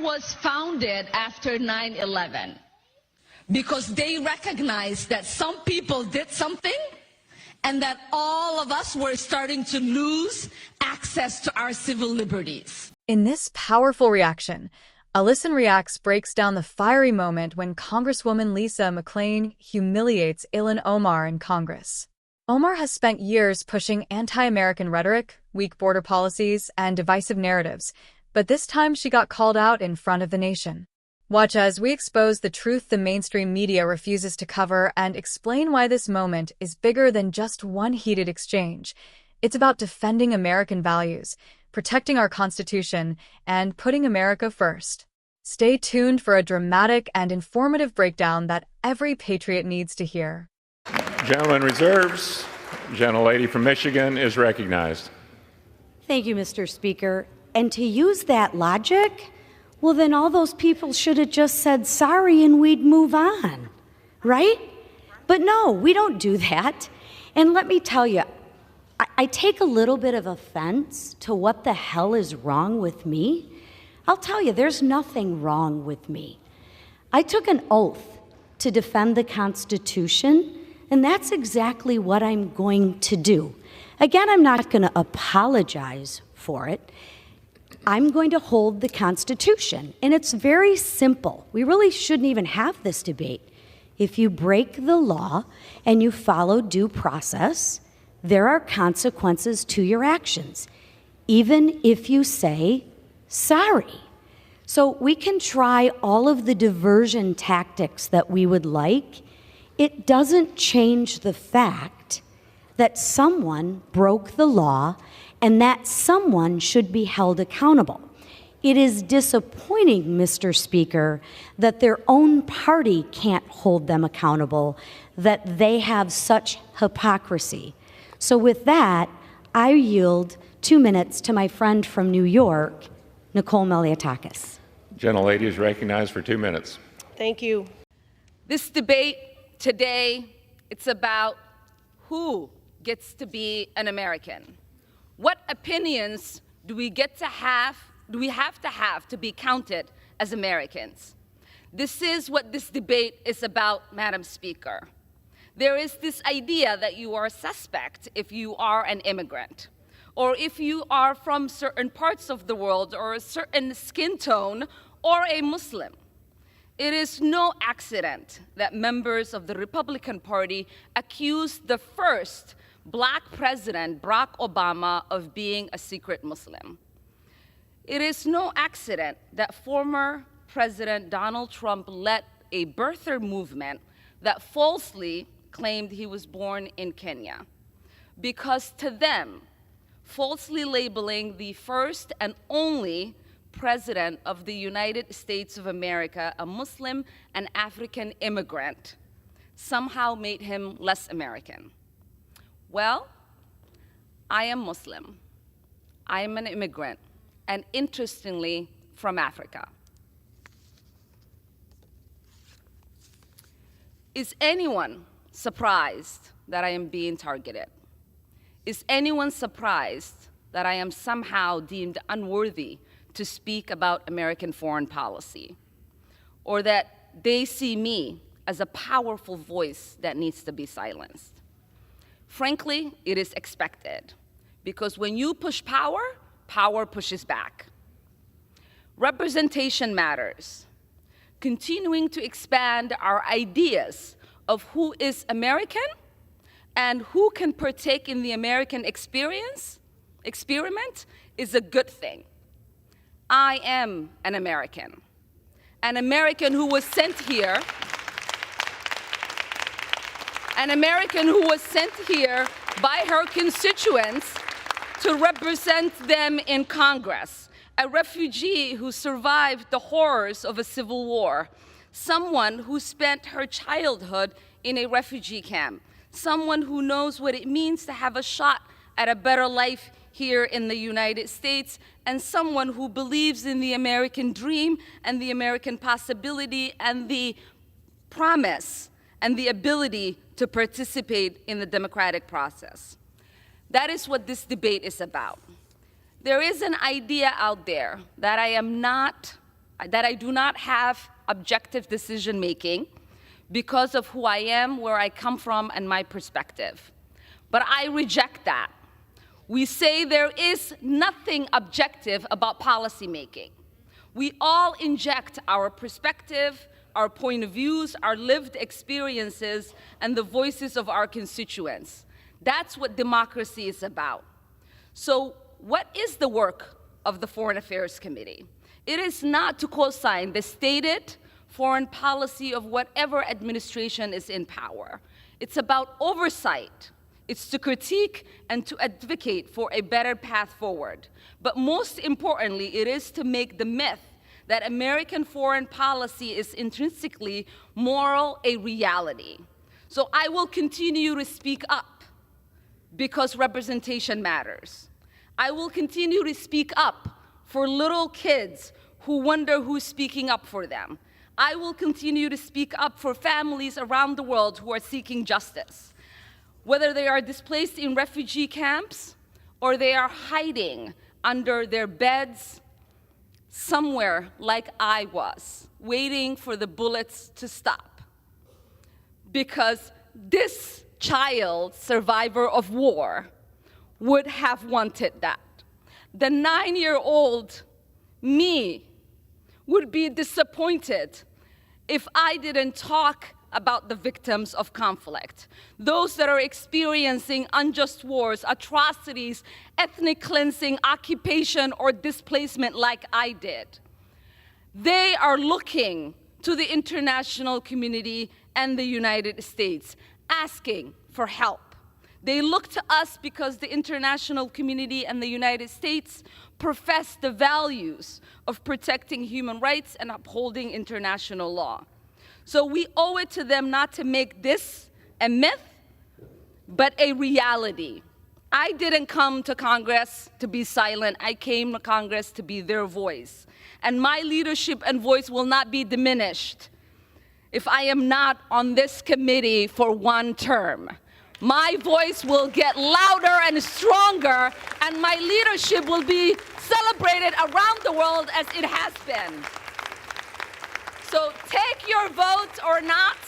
was founded after 9/11 because they recognized that some people did something and that all of us were starting to lose access to our civil liberties. In this powerful reaction, Alyson Reacts breaks down the fiery moment when Congresswoman Lisa McClain humiliates Ilhan Omar in Congress. Omar has spent years pushing anti-American rhetoric, weak border policies, and divisive narratives, but this time she got called out in front of the nation. Watch as we expose the truth the mainstream media refuses to cover and explain why this moment is bigger than just one heated exchange. It's about defending American values, protecting our Constitution, and putting America first. Stay tuned for a dramatic and informative breakdown that every patriot needs to hear. Gentleman reserves. Gentlelady from Michigan is recognized. Thank you, Mr. Speaker. And to use that logic, well, then all those people should have just said sorry and we'd move on, right? But no, we don't do that. And let me tell you, I take a little bit of offense to what the hell is wrong with me. I'll tell you, there's nothing wrong with me. I took an oath to defend the Constitution, and that's exactly what I'm going to do. Again, I'm not going to apologize for it. I'm going to hold the Constitution, and it's very simple. We really shouldn't even have this debate. If you break the law and you follow due process, there are consequences to your actions, even if you say sorry. So we can try all of the diversion tactics that we would like. It doesn't change the fact that someone broke the law and that someone should be held accountable. It is disappointing, Mr. Speaker, that their own party can't hold them accountable, that they have such hypocrisy. So with that, I yield 2 minutes to my friend from New York, Nicole Meliatakis. Gentlelady is recognized for 2 minutes. Thank you. This debate today, it's about who gets to be an American. What opinions do we have to be counted as Americans? This is what this debate is about, Madam Speaker. There is this idea that you are a suspect if you are an immigrant, or if you are from certain parts of the world, or a certain skin tone, or a Muslim. It is no accident that members of the Republican Party accused the first Black president, Barack Obama, of being a secret Muslim. It is no accident that former President Donald Trump led a birther movement that falsely claimed he was born in Kenya. Because to them, falsely labeling the first and only President of the United States of America a Muslim and African immigrant somehow made him less American. Well, I am Muslim. I am an immigrant, and interestingly, from Africa. Is anyone surprised that I am being targeted? Is anyone surprised that I am somehow deemed unworthy to speak about American foreign policy, or that they see me as a powerful voice that needs to be silenced? Frankly, it is expected, because when you push power, power pushes back. Representation matters. Continuing to expand our ideas of who is American and who can partake in the American experiment is a good thing. I am an American who was sent here, by her constituents to represent them in Congress, a refugee who survived the horrors of a civil war, someone who spent her childhood in a refugee camp, someone who knows what it means to have a shot at a better life here in the United States, and someone who believes in the American dream and the American possibility and the promise and the ability to participate in the democratic process. That is what this debate is about. There is an idea out there that I am not that I do not have objective decision making because of who I am, where I come from, and my perspective. But I reject that. We say there is nothing objective about policymaking. We all inject our perspective, our point of views, our lived experiences, and the voices of our constituents. That's what democracy is about. So what is the work of the Foreign Affairs Committee? It is not to co-sign the stated foreign policy of whatever administration is in power. It's about oversight. It's to critique and to advocate for a better path forward. But most importantly, it is to make the myth that American foreign policy is intrinsically moral a reality. So I will continue to speak up because representation matters. I will continue to speak up for little kids who wonder who's speaking up for them. I will continue to speak up for families around the world who are seeking justice, whether they are displaced in refugee camps or they are hiding under their beds somewhere like I was, waiting for the bullets to stop. Because this child, survivor of war, would have wanted that. The 9-year-old me would be disappointed if I didn't talk about the victims of conflict, those that are experiencing unjust wars, atrocities, ethnic cleansing, occupation, or displacement like I did. They are looking to the international community and the United States, asking for help. They look to us because the international community and the United States profess the values of protecting human rights and upholding international law. So we owe it to them not to make this a myth, but a reality. I didn't come to Congress to be silent. I came to Congress to be their voice. And my leadership and voice will not be diminished if I am not on this committee for one term. My voice will get louder and stronger, and my leadership will be celebrated around the world as it has been. So take your vote or not.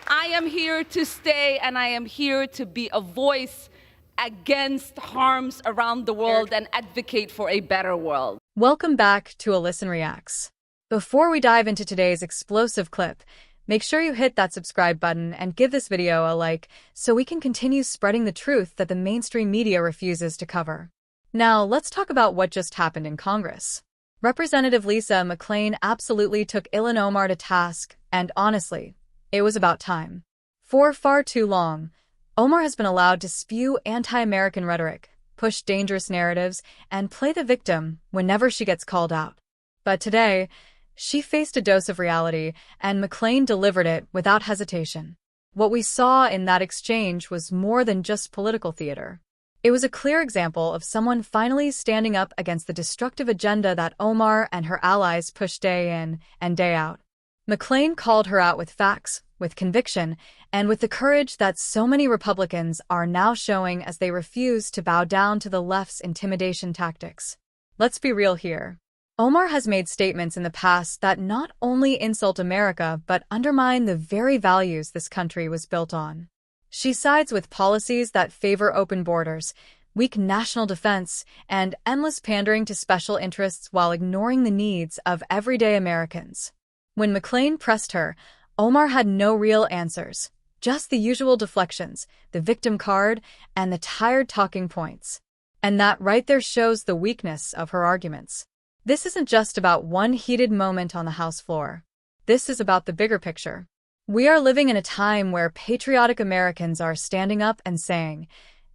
I am here to stay, and I am here to be a voice against harms around the world and advocate for a better world. Welcome back to Listen Reacts. Before we dive into today's explosive clip, make sure you hit that subscribe button and give this video a like so we can continue spreading the truth that the mainstream media refuses to cover. Now, let's talk about what just happened in Congress. Representative Lisa McClain absolutely took Ilhan Omar to task, and honestly, it was about time. For far too long, Omar has been allowed to spew anti-American rhetoric, push dangerous narratives, and play the victim whenever she gets called out. But today, she faced a dose of reality, and McClain delivered it without hesitation. What we saw in that exchange was more than just political theater. It was a clear example of someone finally standing up against the destructive agenda that Omar and her allies push day in and day out. McClain called her out with facts, with conviction, and with the courage that so many Republicans are now showing as they refuse to bow down to the left's intimidation tactics. Let's be real here. Omar has made statements in the past that not only insult America but undermine the very values this country was built on. She sides with policies that favor open borders, weak national defense, and endless pandering to special interests while ignoring the needs of everyday Americans. When McClain pressed her, Omar had no real answers, just the usual deflections, the victim card, and the tired talking points. And that right there shows the weakness of her arguments. This isn't just about one heated moment on the House floor. This is about the bigger picture. We are living in a time where patriotic Americans are standing up and saying,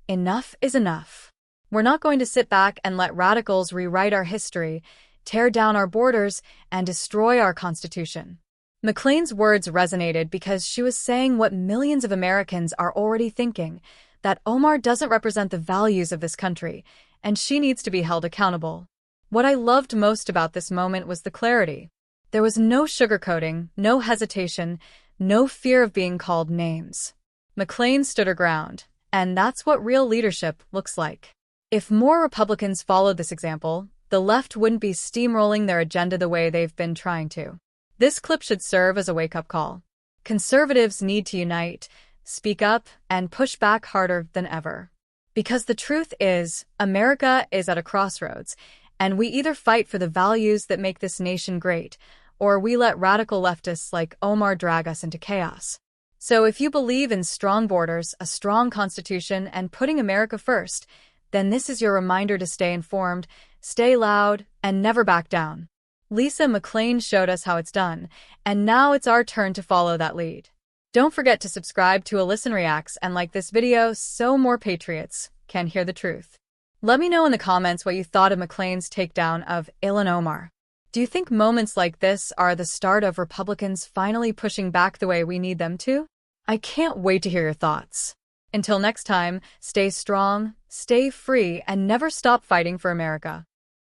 enough is enough. We're not going to sit back and let radicals rewrite our history, tear down our borders, and destroy our Constitution. McClain's words resonated because she was saying what millions of Americans are already thinking, that Omar doesn't represent the values of this country, and she needs to be held accountable. What I loved most about this moment was the clarity. There was no sugarcoating, no hesitation, no fear of being called names. McClain stood her ground, and that's what real leadership looks like. If more Republicans followed this example, the left wouldn't be steamrolling their agenda the way they've been trying to. This clip should serve as a wake-up call. Conservatives need to unite, speak up, and push back harder than ever. Because the truth is, America is at a crossroads, and we either fight for the values that make this nation great, or we let radical leftists like Omar drag us into chaos. So if you believe in strong borders, a strong constitution, and putting America first, then this is your reminder to stay informed, stay loud, and never back down. Lisa McClain showed us how it's done, and now it's our turn to follow that lead. Don't forget to subscribe to Ilhan Reacts and like this video so more patriots can hear the truth. Let me know in the comments what you thought of McClain's takedown of Ilhan Omar. Do you think moments like this are the start of Republicans finally pushing back the way we need them to? I can't wait to hear your thoughts. Until next time, stay strong, stay free, and never stop fighting for America.